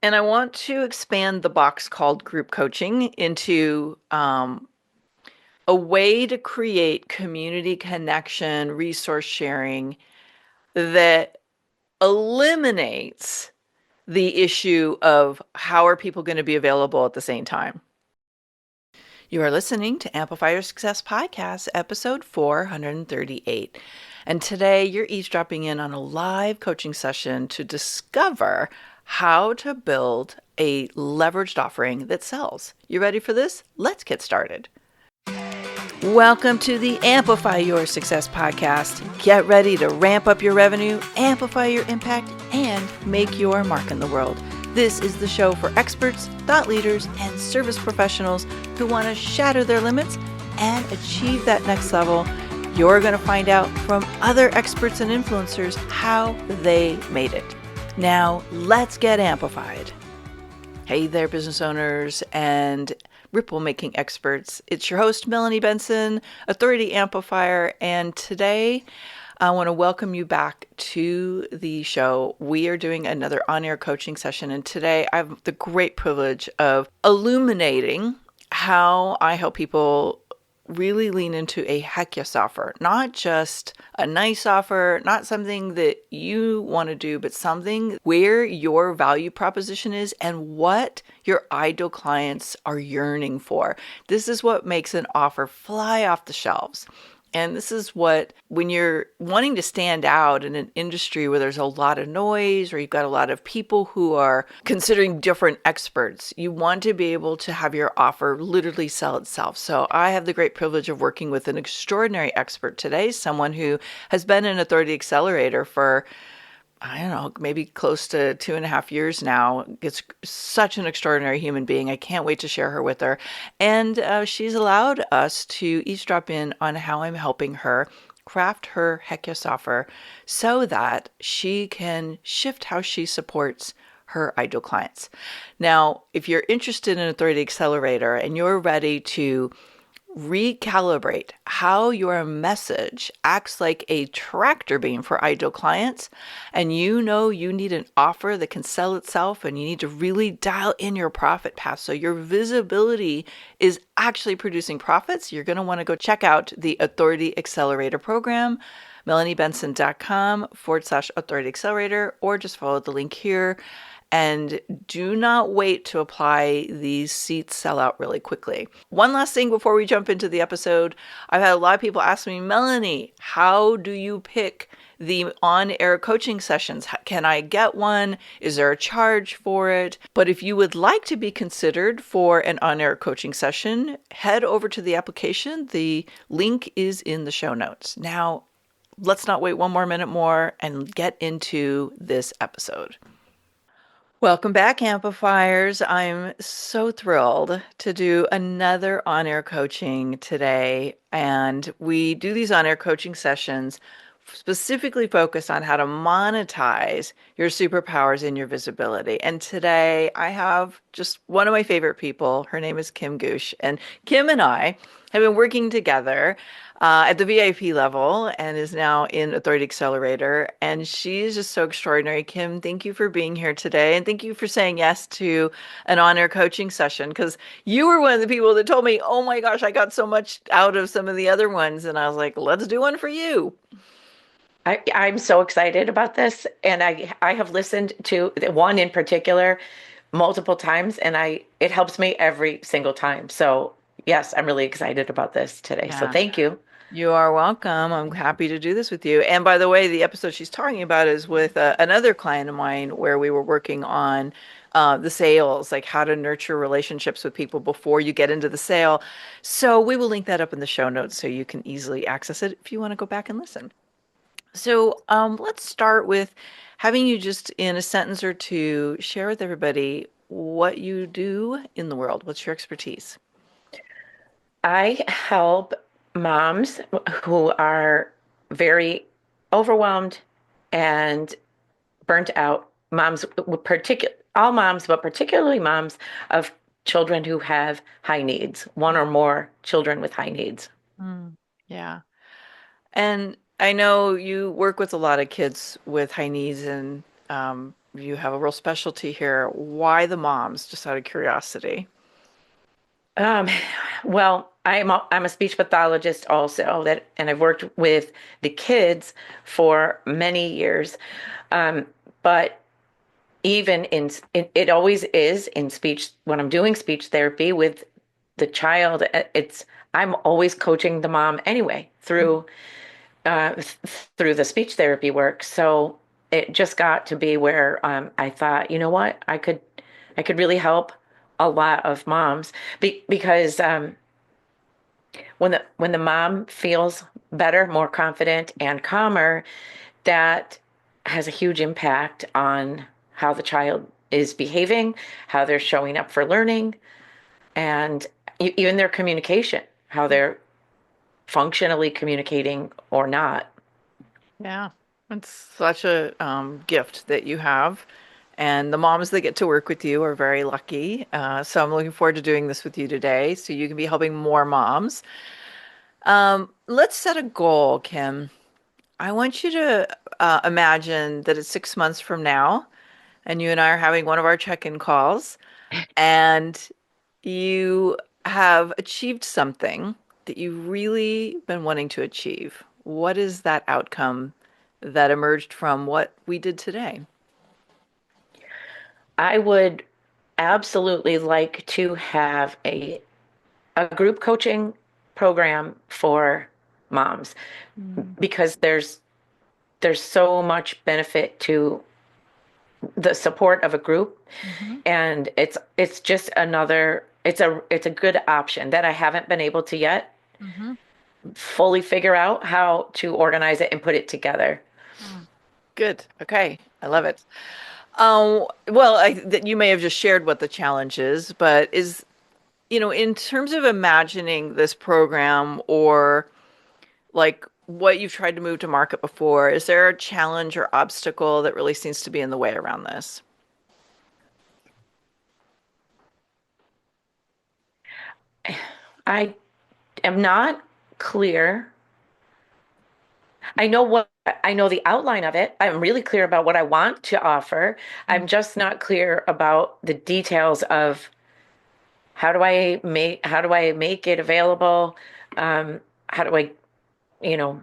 And I want to expand the box called group coaching into a way to create community connection, resource sharing that eliminates the issue of how are people going to be available at the same time. You are listening to Amplify Your Success Podcast, episode 438. And today you're eavesdropping in on a live coaching session to discover how to build a leveraged offering that sells. You ready for this? Let's get started. Welcome to the Amplify Your Success Podcast. Get ready to ramp up your revenue, amplify your impact, and make your mark in the world. This is the show for experts, thought leaders, and service professionals who want to shatter their limits and achieve that next level. You're going to find out from other experts and influencers how they made it. Now, let's get amplified. Hey there, business owners and ripple making experts. It's your host, Melanie Benson, Authority Amplifier, and today I want to welcome you back to the show. We are doing another on-air coaching session, and today I have the great privilege of illuminating how I help people really lean into a heck yes offer. Not just a nice offer, not something that you want to do, but something where your value proposition is and what your ideal clients are yearning for. This is what makes an offer fly off the shelves. And this is what, when you're wanting to stand out in an industry where there's a lot of noise or you've got a lot of people who are considering different experts, you want to be able to have your offer literally sell itself. So I have the great privilege of working with an extraordinary expert today, someone who has been an Authority Accelerator for I don't know, maybe close to 2.5 years now. It's such an extraordinary human being. I can't wait to share her with her. And she's allowed us to eavesdrop in on how I'm helping her craft her heck yes offer so that she can shift how she supports her ideal clients. Now, if you're interested in Authority Accelerator and you're ready to recalibrate how your message acts like a tractor beam for ideal clients, and you know you need an offer that can sell itself, and you need to really dial in your profit path so your visibility is actually producing profits, you're going to want to go check out the Authority Accelerator program, melaniebenson.com/Authority Accelerator, or just follow the link here. And do not wait to apply. These seats sell out really quickly. One last thing before we jump into the episode. I've had a lot of people ask me, Melanie, how do you pick the on-air coaching sessions? Can I get one? Is there a charge for it? But if you would like to be considered for an on-air coaching session, head over to the application. The link is in the show notes. Now, let's not wait one more minute more and get into this episode. Welcome back, Amplifiers. I'm so thrilled to do another on-air coaching today. And we do these on-air coaching sessions specifically focused on how to monetize your superpowers and your visibility. And today I have just one of my favorite people. Her name is Kim Guche. And Kim and I have been working together at the VIP level and is now in Authority Accelerator. And she's just so extraordinary. Kim, thank you for being here today. And thank you for saying yes to an on-air coaching session, because you were one of the people that told me, oh my gosh, I got so much out of some of the other ones. And I was like, let's do one for you. I'm so excited about this. And I have listened to one in particular multiple times, and it helps me every single time. So yes, I'm really excited about this today. So Yeah. thank you. You are welcome. I'm happy to do this with you. And by the way, the episode she's talking about is with another client of mine where we were working on the sales, like how to nurture relationships with people before you get into the sale. So we will link that up in the show notes so you can easily access it if you want to go back and listen. So let's start with having you just in a sentence or two share with everybody what you do in the world. What's your expertise? I help moms who are very overwhelmed and burnt out. All moms, but particularly moms of children who have high needs, one or more children with high needs. Yeah. And I know you work with a lot of kids with high needs, and you have a real specialty here. Why the moms, just out of curiosity? Um, well, I'm a speech pathologist also and I've worked with the kids for many years. Um, but even it always is in speech when I'm doing speech therapy with the child, I'm always coaching the mom anyway through the speech therapy work. So it just got to be where I thought, you know what, I could really help a lot of moms because when the mom feels better, more confident, and calmer, that has a huge impact on how the child is behaving, how they're showing up for learning, and even their communication, how they're functionally communicating or not. Yeah, it's such a gift that you have. And the moms that get to work with you are very lucky. So I'm looking forward to doing this with you today so you can be helping more moms. Let's set a goal, Kim. I want you to imagine that it's 6 months from now, and you and I are having one of our check-in calls, and you have achieved something that you've really been wanting to achieve. What is that outcome that emerged from what we did today? I would absolutely like to have a group coaching program for moms Mm-hmm. because there's so much benefit to the support of a group, and it's just another it's a good option that I haven't been able to yet Mm-hmm. fully figure out how to organize it and put it together. Good. Okay. I love it. That you may have just shared what the challenge is, but in terms of imagining this program or like what you've tried to move to market before, is there a challenge or obstacle that really seems to be in the way around this? I am not clear. I know the outline of it. I'm really clear about what I want to offer. I'm just not clear about the details of how do I make it available? How do I, you know,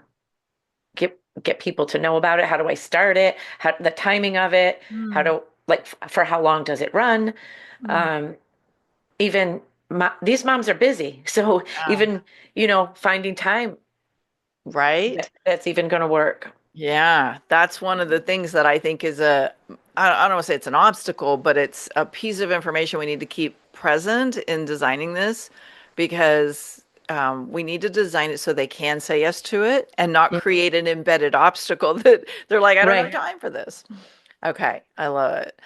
get people to know about it? How do I start it? How the timing of it? How Mm, do like for how long does it run? mm. Um, even these moms are busy, so Yeah. even finding time Right? that's even going to work. Yeah, that's one of the things that I think is I don't want to say it's an obstacle, but it's a piece of information we need to keep present in designing this because we need to design it so they can say yes to it and not Mhm. create an embedded obstacle that they're like, I don't have Right. time for this. Okay, I love it.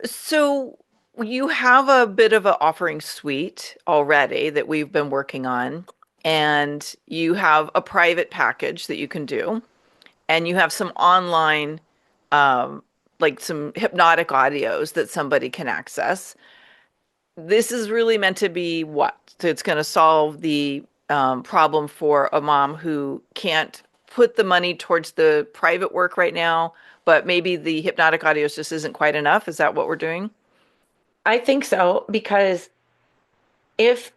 So you have a bit of an offering suite already that we've been working on, and you have a private package that you can do, and you have some online, um, like some hypnotic audios that somebody can access. This is really meant to be what? So it's going to solve the problem for a mom who can't put the money towards the private work right now, but maybe the hypnotic audios just isn't quite enough. Is that what we're doing? I think so because if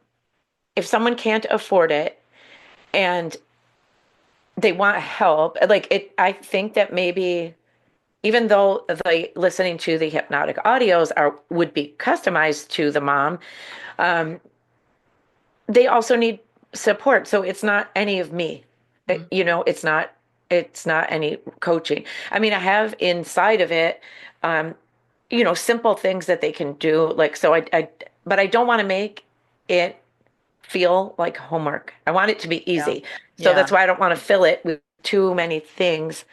if someone can't afford it and they want help, like I think that maybe even though the listening to the hypnotic audios are would be customized to the mom, um, they also need support. So it's not any of me. Mm. It's not any coaching. I mean, I have inside of it, um, simple things that they can do. Like, so but I don't want to make it feel like homework. I want it to be Yeah. easy. So Yeah. that's why I don't want to fill it with too many things.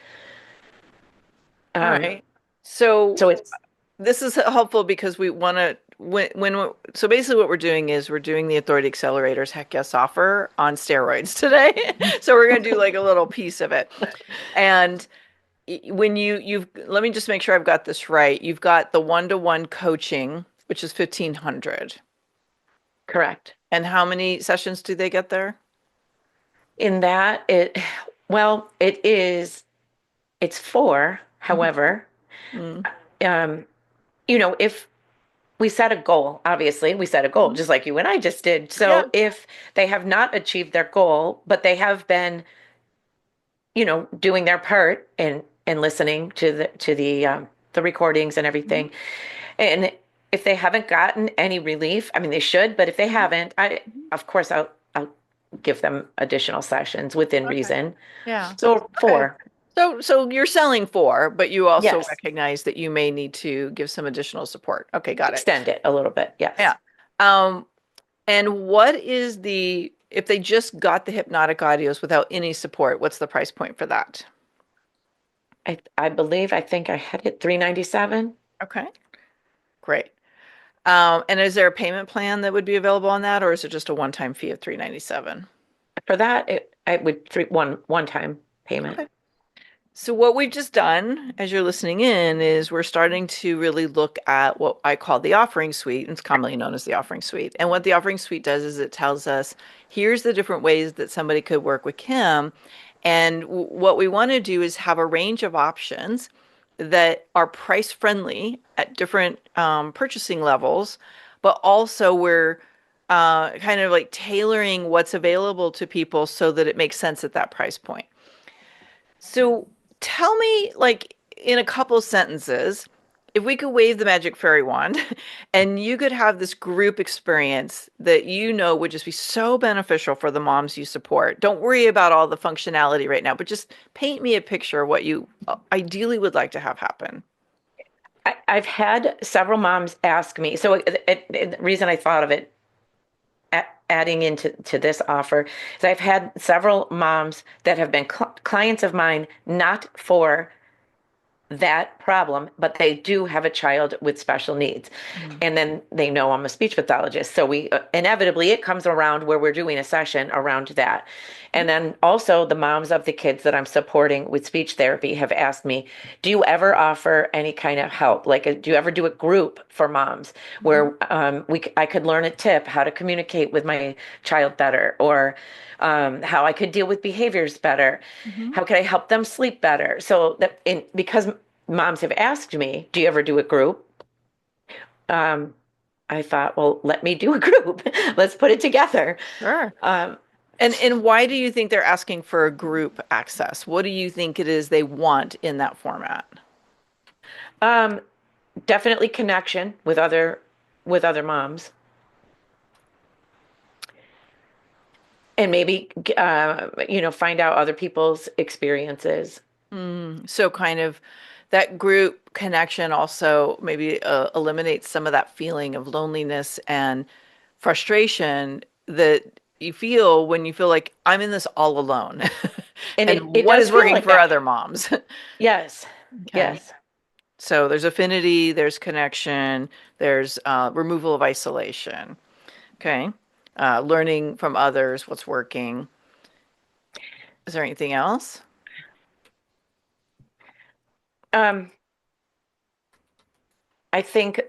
All Um, right. So so it's this is helpful because we want to so basically what we're doing is we're doing the Authority Accelerator's Heck Yes offer on steroids today. So we're going to do like a little piece of it. And when you've let me just make sure I've got this right. You've got the one-to-one coaching, which is 1,500. correct. And how many sessions do they get there? In that, well, it's four, Mhm. however. Mm. Um, if we set a goal, obviously, we set a goal, Mhm. just like you and I just did. Yeah. So if they have not achieved their goal, but they have been, doing their part and listening to the recordings and Mhm. everything, and if they haven't gotten any relief, I mean, they should, but if they Mhm. haven't, Mhm. of course, I'll give them additional sessions within Okay. reason. Yeah. So Okay. 4, So you're selling for, but you also yes, recognize that you may need to give some additional support. Okay, got it. extend it a little bit, yes. Yeah. Um, and what is if they just got the hypnotic audios without any support, what's the price point for that? I think I had it 397. Okay, great. And is there a payment plan that would be available on that, or is it just a one-time fee of 397? For that, I would one time payment. Okay. So what we've just done, as you're listening in, is we're starting to really look at what I call the offering suite. It's commonly known as the offering suite. And what the offering suite does is it tells us, here's the different ways that somebody could work with Kim. And what we want to do is have a range of options that are price friendly at different purchasing levels, but also we're kind of like tailoring what's available to people so that it makes sense at that price point. So tell me, like, in a couple sentences, if we could wave the magic fairy wand and you could have this group experience that you know would just be so beneficial for the moms you support. Don't worry about all the functionality right now, but just paint me a picture of what you ideally would like to have happen. I've had several moms ask me. So the reason I thought of it adding into this offer is I've had several moms that have been clients of mine, not for that problem, but they do have a child with special needs. Mm. And then they know I'm a speech pathologist. So we inevitably it comes around where we're doing a session around that. And then also the moms of the kids that I'm supporting with speech therapy have asked me, do you ever offer any kind of help? Like, do you ever do a group for moms Mhm. where I could learn a tip how to communicate with my child better, or how I could deal with behaviors better? Mhm. How could I help them sleep better? So because moms have asked me, do you ever do a group? Um, I thought, well, let me do a group. Let's put it together. Sure. Um, And why do you think they're asking for a group access? What do you think it is they want in that format? um, Definitely connection with other moms, and maybe find out other people's experiences. So kind of that group connection also maybe eliminates some of that feeling of loneliness and frustration that you feel when you feel like I'm in this all alone. And And it what does is feel working like for that. other moms? Yes, Okay. yes. So there's affinity, there's connection, there's removal of isolation. Okay. Learning from others, what's working. Is there anything else? Um, I think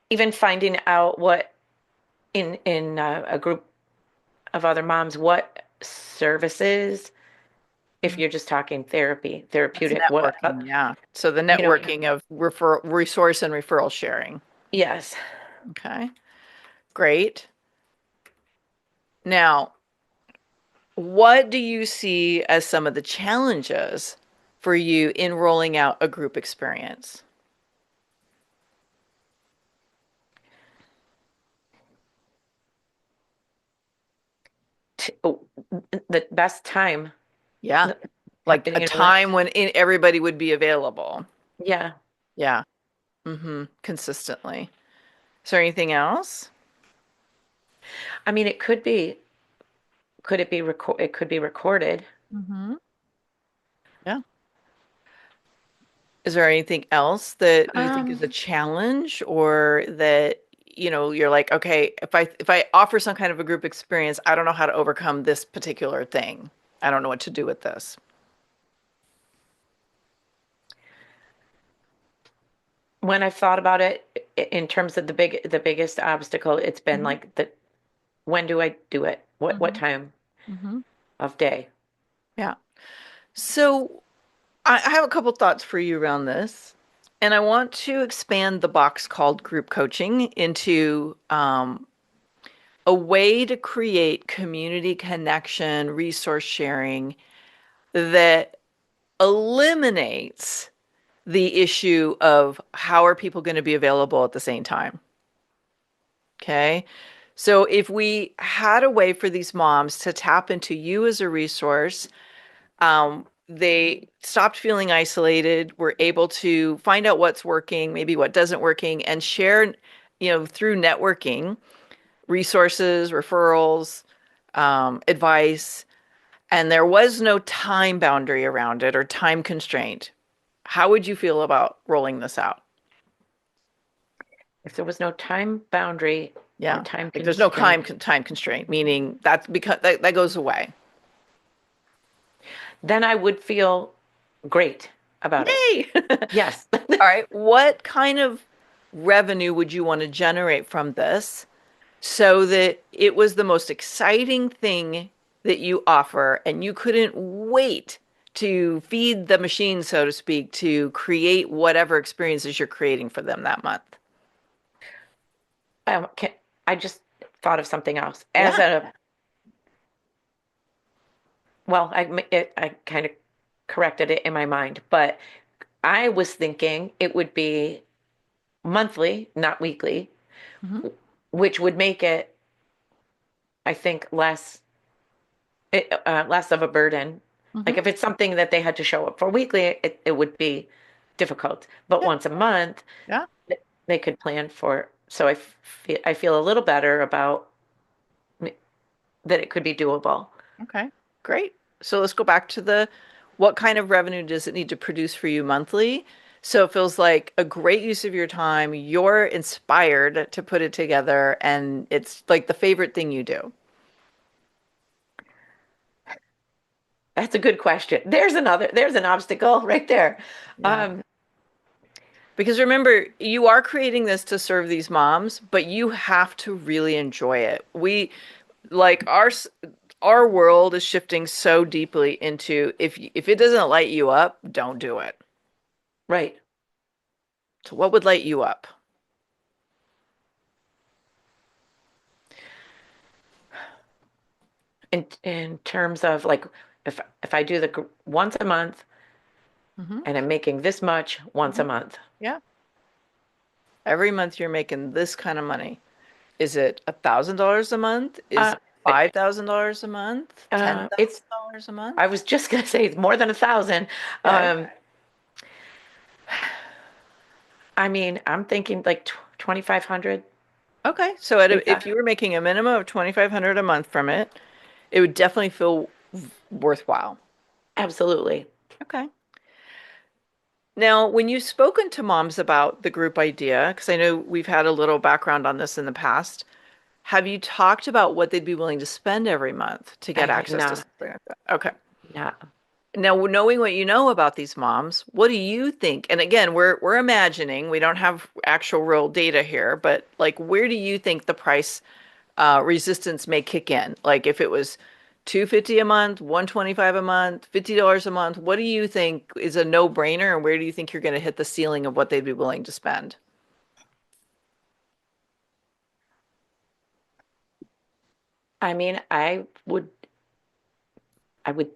even finding out what in a group of other moms, what services, if you're just talking therapy, That's therapeutic, what, networking, yeah. So the you know, networking of resource and referral sharing. yes. Okay, great. Now, what do you see as some of the challenges for you in rolling out a group experience? Oh, the best time, Yeah, like a what? time when everybody would be available. Yeah. Yeah. Consistently. Is there anything else? I mean, it could be recorded. Mm-hmm. Yeah. Is there anything else that you think Um, is a challenge or that, you're like, okay, if I offer some kind of a group experience, I don't know how to overcome this particular thing. I don't know what to do with this. when I've thought about it in terms of the biggest obstacle, it's been Hmm. like when do I do it? What Hmm. time Hmm. of day? Yeah. So I have a couple thoughts for you around this. And I want to expand the box called group coaching into a way to create community connection, resource sharing that eliminates the issue of how are people going to be available at the same time. Okay. So if we had a way for these moms to tap into you as a resource, they stopped feeling isolated, were able to find out what's working, maybe what doesn't working, and share, through networking, resources, referrals, advice, and there was no time boundary around it or time constraint. How would you feel about rolling this out? If there was no time boundary or Yeah. time Like there's no constraint, time constraint, meaning that's because that goes away. then I would feel great about it. Yay! Yes. All right. What kind of revenue would you want to generate from this so that it was the most exciting thing that you offer and you couldn't wait to feed the machine, so to speak, to create whatever experiences you're creating for them that month? Can, I just thought of something else. Yeah. I kind of corrected it in my mind, but I was thinking it would be monthly, not weekly, Hmm. which would make it, I think, less of a burden. Hmm. Like if it's something that they had to show up for weekly, it would be difficult. But Yeah. once a month, Yeah. they could plan for. So I feel a little better about that it could be doable. Okay. Great. So let's go back to the what kind of revenue does it need to produce for you monthly? So it feels like a great use of your time. You're inspired to put it together, and it's like the favorite thing you do. That's a good question. There's an obstacle right there. Yeah. Um, Because remember, you are creating this to serve these moms, but you have to really enjoy it. We like our world is shifting so deeply into if it doesn't light you up, don't do it. right. So what would light you up? In terms of like if I do once a month Hmm. and I'm making this much once a Hmm. month. Yeah. Every month you're making this kind of money. Is it $1,000 a month? Is Uh, it $5,000 a month? ten it's thousand dollars a month? I was just gonna say it's more than 1,000. Okay. Um, I mean, I'm thinking like 2,500. Okay. So if you were making a minimum of 2,500 a month from it, it would definitely feel worthwhile. Absolutely. Okay. Now, when you've spoken to moms about the group idea, because I know we've had a little background on this in the past, have you talked about what they'd be willing to spend every month to I get have access to not. something like that? Okay. Not. Now, knowing what you know about these moms, what do you think? And again, we're imagining, we don't have actual real data here, but like where do you think the price resistance may kick in? Like if it was 250 a month, 125 a month, $50 a month, what do you think is a no-brainer and where do you think you're going to hit the ceiling of what they'd be willing to spend? I mean, I would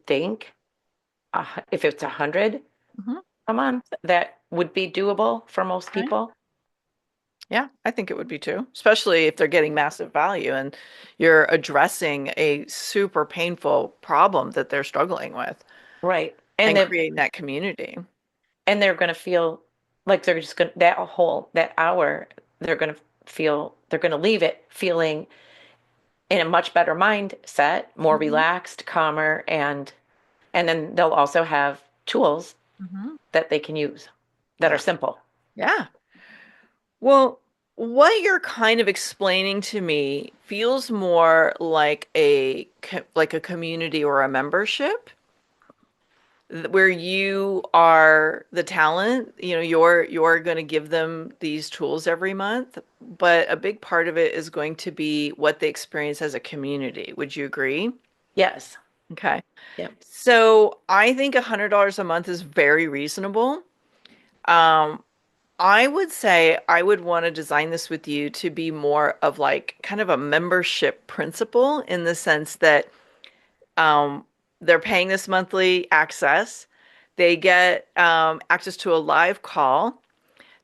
think if it's 100 Hmm. a month, that would be doable for most Right. people. Yeah, I think it would be too, especially if they're getting massive value and you're addressing a super painful problem that they're struggling with Right. and creating that community. And they're going to feel like they're just going to, that hour, they're going to leave it feeling in a much better mindset, more Hmm. relaxed, calmer, and then they'll also have tools Hmm. that they can use that are Yeah. simple. Yeah. Well, what you're kind of explaining to me feels more like like a community or a membership where you are the talent, you're going to give them these tools every month, but a big part of it is going to be what they experience as a community. Would you agree? Yes. Okay. Yeah. So I think $100 a month is very reasonable. Um, I would say I would want to design this with you to be more of like kind of a membership principle in the sense that um, they're paying this monthly access. They get access to a live call.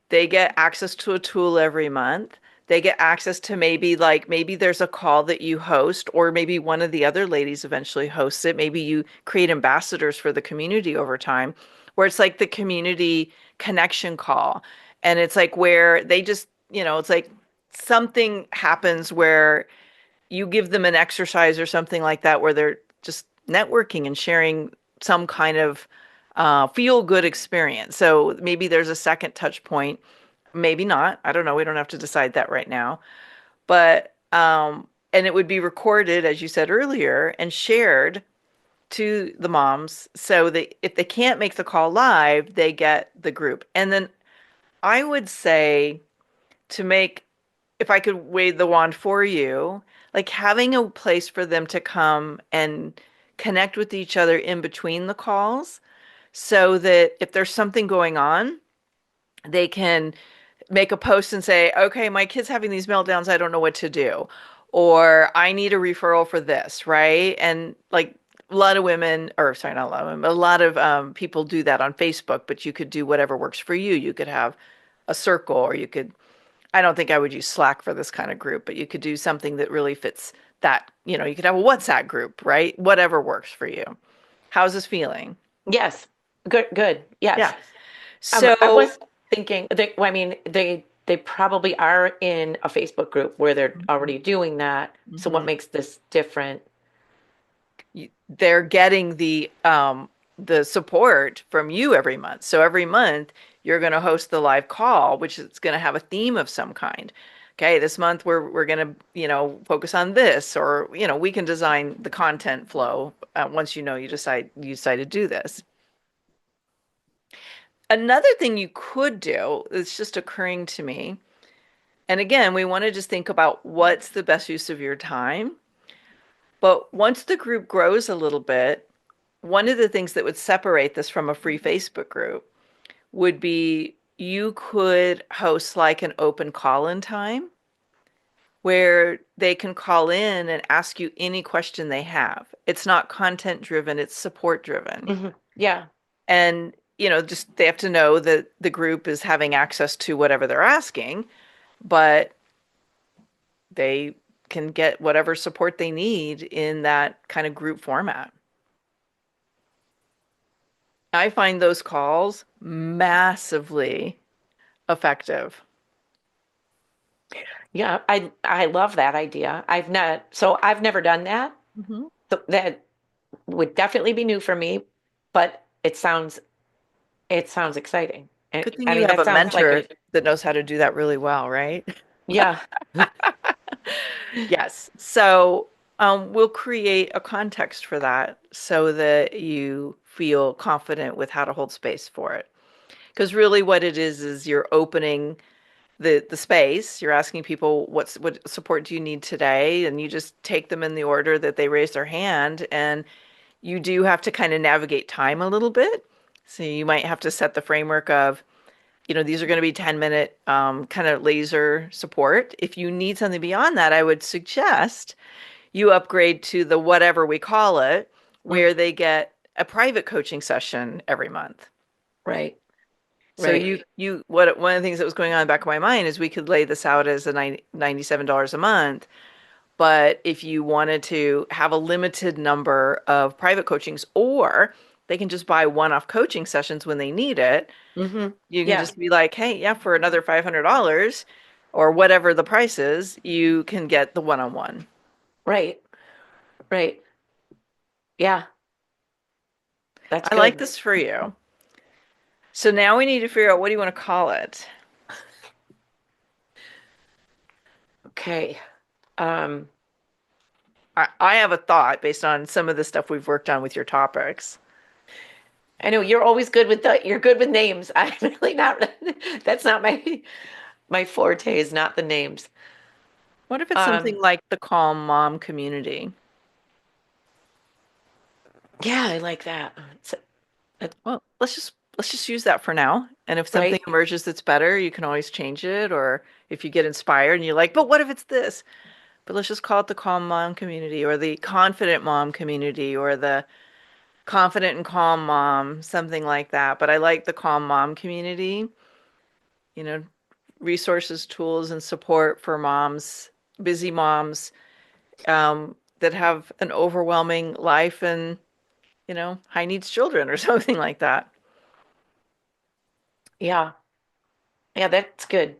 They get access to a tool every month. They get access to maybe there's a call that you host, or maybe one of the other ladies eventually hosts it. Maybe you create ambassadors for the community over time, where it's like the community connection call. And it's like where they just, it's like something happens where you give them an exercise or something like that where they're just networking and sharing some kind of feel good experience. So maybe there's a second touch point, maybe not. I don't know. We don't have to decide that right now. But and it would be recorded, as you said earlier, and shared to the moms so that if they can't make the call live, they get the group. And then I would say to make, if I could wave the wand for you, like having a place for them to come and connect with each other in between the calls so that if there's something going on, they can make a post and say, okay, my kid's having these meltdowns. I don't know what to do. Or I need a referral for this, right? And like a lot of women, or sorry, not a lot of women, but a lot of people do that on Facebook, but you could do whatever works for you. You could have a circle, or you could, I don't think I would use Slack for this kind of group, but you could do something that really fits that. You could have a WhatsApp group, right? Whatever works for you. How's this feeling? Yes. Good, good. Yes. Yeah. I So, was thinking well, I mean, they probably are in a Facebook group where they're already doing that. So what mhm. makes this different? They're getting the support from you every month. So every month you're going to host the live call, which is going to have a theme of some kind. Okay, this month we're going to, focus on this, or we can design the content flow once you decide to do this. Another thing you could do, it's just occurring to me, and again, we want to just think about what's the best use of your time. But once the group grows a little bit, one of the things that would separate this from a free Facebook group would be you could host like an open call-in time where they can call in and ask you any question they have. It's not content driven, it's support driven. Yeah. And, just they have to know that the group is having access to whatever they're asking, but they can get whatever support they need in that kind of group format. I find those calls massively effective. Yeah, I love that idea. I've never done that. Mhm. So that would definitely be new for me, but it sounds exciting. And Good thing I you mean, have that a sounds like mentor that knows how to do that really well, right? yeah. Yes. So we'll create a context for that so that you feel confident with how to hold space for it. Because really what it is you're opening the space. You're asking people what support do you need today, and you just take them in the order that they raise their hand. And you do have to kind of navigate time a little bit. So you might have to set the framework of, these are going to be 10-minute kind of laser support. If you need something beyond that, I would suggest you upgrade to the whatever we call it, Mm, where they get a private coaching session every month. right, So right. what one of the things that was going on in the back of my mind is we could lay this out as a $97 a month, but if you wanted to have a limited number of private coachings, or they can just buy one-off coaching sessions when they need it, you can Yeah, just be like, hey, yeah, for another $500 or whatever the price is, you can get the one-on-one. right, right. Yeah, that's I like good. this for you. So now we need to figure out, what do you want to call it? Okay. Um, I have a thought based on some of the stuff we've worked on with your topics. I know you're always good with you're good with names. I'm really not. That's not my forte is not the names. What if it's Um, something like the Calm Mom Community? Yeah, I like that. It- Well, let's just use that for now. And if something right? emerges that's better, you can always change it. Or if you get inspired and you're like, but what if it's this? But let's just call it the calm mom community or the confident mom community or the confident and calm mom, something like that. But I like the calm mom community, you know, resources, tools, and support for moms, busy moms that have an overwhelming life and, high needs children or something like that. Yeah. Yeah, that's good.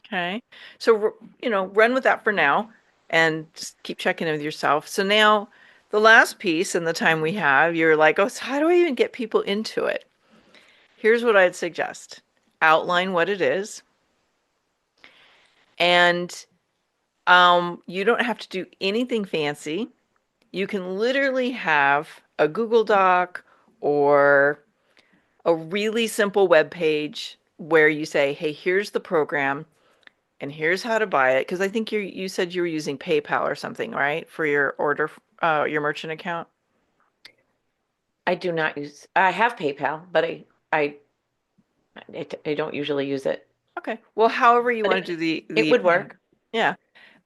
Okay. So, run with that for now and just keep checking in with yourself. So now the last piece and the time we have, you're like, oh, so how do I even get people into it? Here's what I'd suggest. Outline what it is. And you don't have to do anything fancy. You can literally have a Google Doc or a really simple web page where you say, hey, here's the program. And here's how to buy it. Because I think you said you were using PayPal or something, right? For your your merchant account. I do not use, I have PayPal, but I, I don't usually use it. Okay. Well, however you But want to do it the would payment. work. Yeah.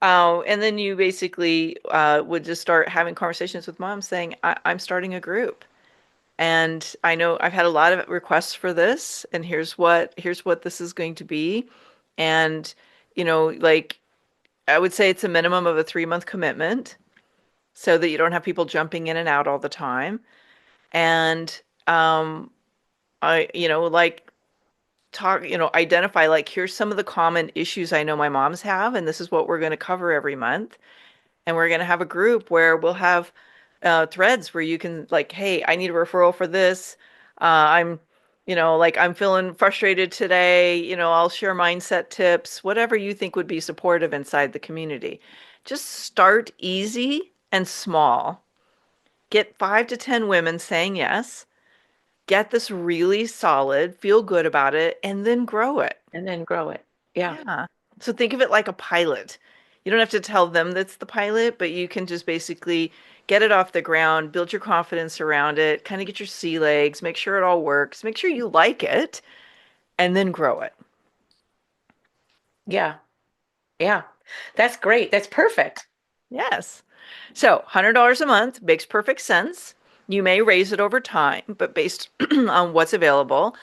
And then you basically would just start having conversations with moms saying, I'm starting a group. And I know I've had a lot of requests for this, and here's what this is going to be. And, like I would say it's a minimum of a 3-month commitment so that you don't have people jumping in and out all the time. And like identify like here's some of the common issues I know my moms have, and this is what we're going to cover every month. And we're going to have a group where we'll have threads where you can like, hey, I need a referral for this. I'm, like I'm feeling frustrated today. I'll share mindset tips, whatever you think would be supportive inside the community. Just start easy and small. Get 5 to 10 women saying yes, get this really solid, feel good about it, and then grow it. And then grow it. Yeah. Yeah. So think of it like a pilot. You don't have to tell them that's the pilot, but you can just basically get it off the ground, build your confidence around it, kind of get your sea legs, make sure it all works, make sure you like it, and then grow it. Yeah. Yeah. That's great. That's perfect. Yes. So $100 a month makes perfect sense. You may raise it over time, but based on what's available,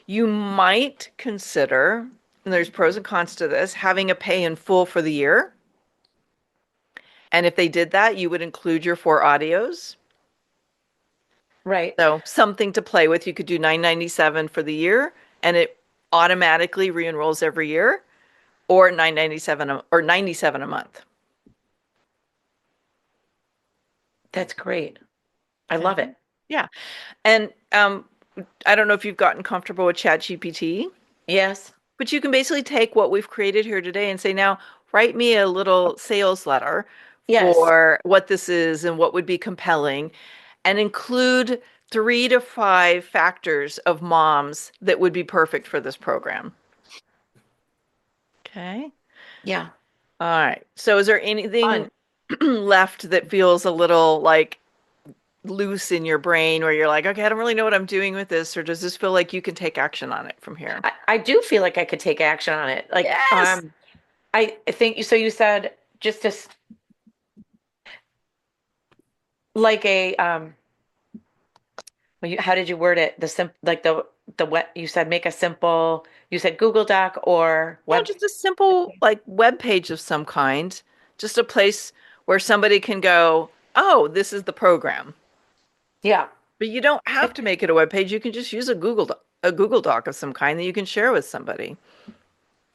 you might consider, and there's pros and cons to this, having a pay in full for the year. And if they did that, you would include your 4 audios. Right. So something to play with. You could do 997 for the year, and it automatically re-enrolls every year, or 997 or 97 a month. That's great. I Okay. love it. Yeah. And I don't know if you've gotten comfortable with ChatGPT, Yes. but you can basically take what we've created here today and say, now write me a little sales letter Yes. for what this is and what would be compelling, and include 3 to 5 factors of moms that would be perfect for this program. Okay. Yeah. All right. So is there anything Fun. left that feels a little like loose in your brain where you're like, okay, I don't really know what I'm doing with this, or does this feel like you can take action on it from here? I do feel like I could take action on it. Like, Yes. I think you, so you said just as like a, how did you word it? Like the what you said, make a simple, you said Google Doc or No, web. just a simple like web page of some kind, just a place where somebody can go, oh, this is the program. Yeah. But you don't I, have to make it a web page. You can just use a Google Doc of some kind that you can share with somebody.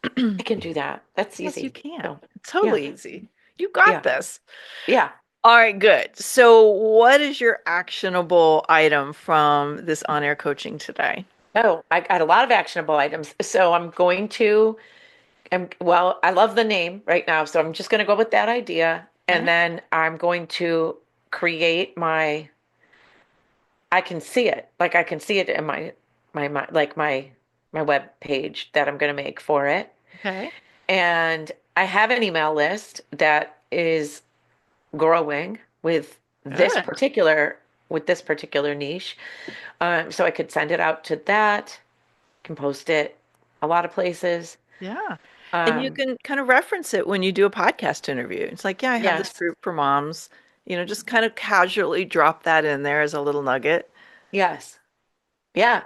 I can do that. That's Yes, you easy. can. So, yeah. Totally easy. You got Yeah. this. Yeah. All right, good. So, what is your actionable item from this on-air coaching today? Oh, I got a lot of actionable items. So well, I love the name right now. So I'm just going to go with that idea. And Okay. then I'm going to create I can see it. Like I can see it in my web page that I'm going to make for it. Okay. And I have an email list that is growing with this Good. particular. with this particular niche. So I could send it out to that, can post it a lot of places. Yeah. And you Um, can kind of reference it when you do a podcast interview. It's like, yeah, I have this yes, group for moms. Just kind of casually drop that in there as a little nugget. yes, yeah,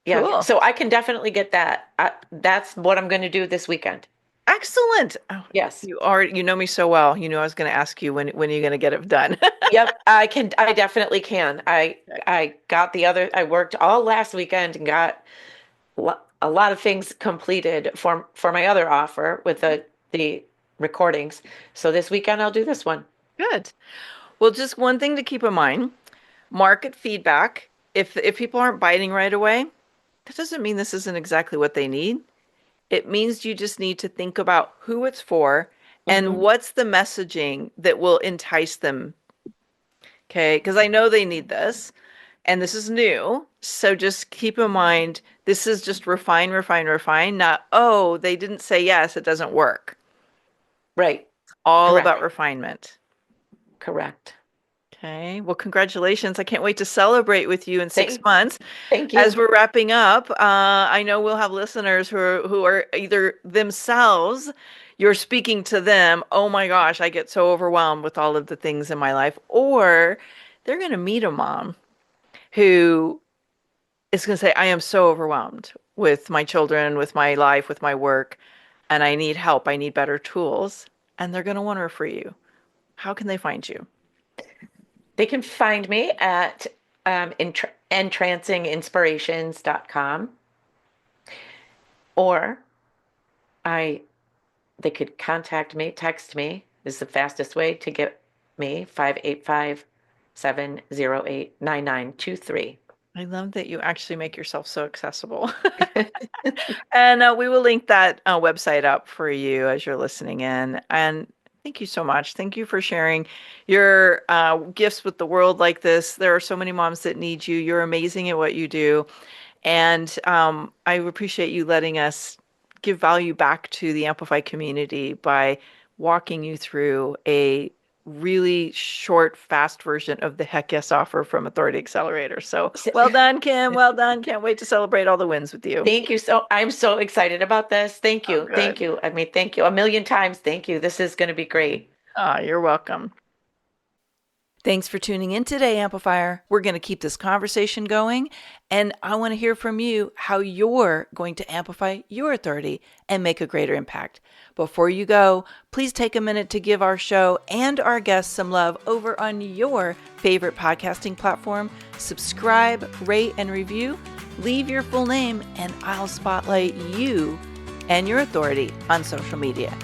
yeah. Cool. So I can definitely get that. That's what I'm going to do this weekend. Excellent. Oh, Yes. you know me so well. You know I was going to ask you when are you going to get it done? Yep, I can. I definitely can. I got the other. I worked all last weekend and got a lot of things completed for my other offer with the recordings. So this weekend I'll do this one. Good. Well, just one thing to keep in mind, market feedback. If people aren't biting right away, that doesn't mean this isn't exactly what they need. It means you just need to think about who it's for and Hmm. what's the messaging that will entice them. Okay, because I know they need this and this is new. So just keep in mind this is just refine, refine, refine, not, oh, they didn't say yes, it doesn't work. Right. All about Correct. refinement. Correct. Okay. Well, congratulations. I can't wait to celebrate with you in six Thank, months. thank As you. we're wrapping up, I know we'll have listeners who are either themselves, you're speaking to them, oh my gosh, I get so overwhelmed with all of the things in my life, or they're going to meet a mom who is going to say, I am so overwhelmed with my children, with my life, with my work, and I need help. I need better tools. And they're going to want to refer you. How can they find you? They can find me at entrancinginspirations.com, or I they could contact me, text me is the fastest way to get me, 585-708-9923. I love that you actually make yourself so accessible. And we will link that website up for you as you're listening in. And thank you so much. Thank you for sharing your gifts with the world like this. There are so many moms that need you. You're amazing at what you do. And I appreciate you letting us give value back to the Amplify community by walking you through a really short, fast version of the Heck Yes offer from Authority Accelerator. So well done, Kim. Well done. Can't wait to celebrate all the wins with you. Thank you. I'm so excited about this. Thank Oh, you. Thank good. you. I mean, thank you a million times. Thank you. This is going to be great. You're welcome. Thanks for tuning in today, Amplifier. We're going to keep this conversation going, and I want to hear from you how you're going to amplify your authority and make a greater impact. Before you go, please take a minute to give our show and our guests some love over on your favorite podcasting platform. Subscribe, rate, and review. Leave your full name, and I'll spotlight you and your authority on social media.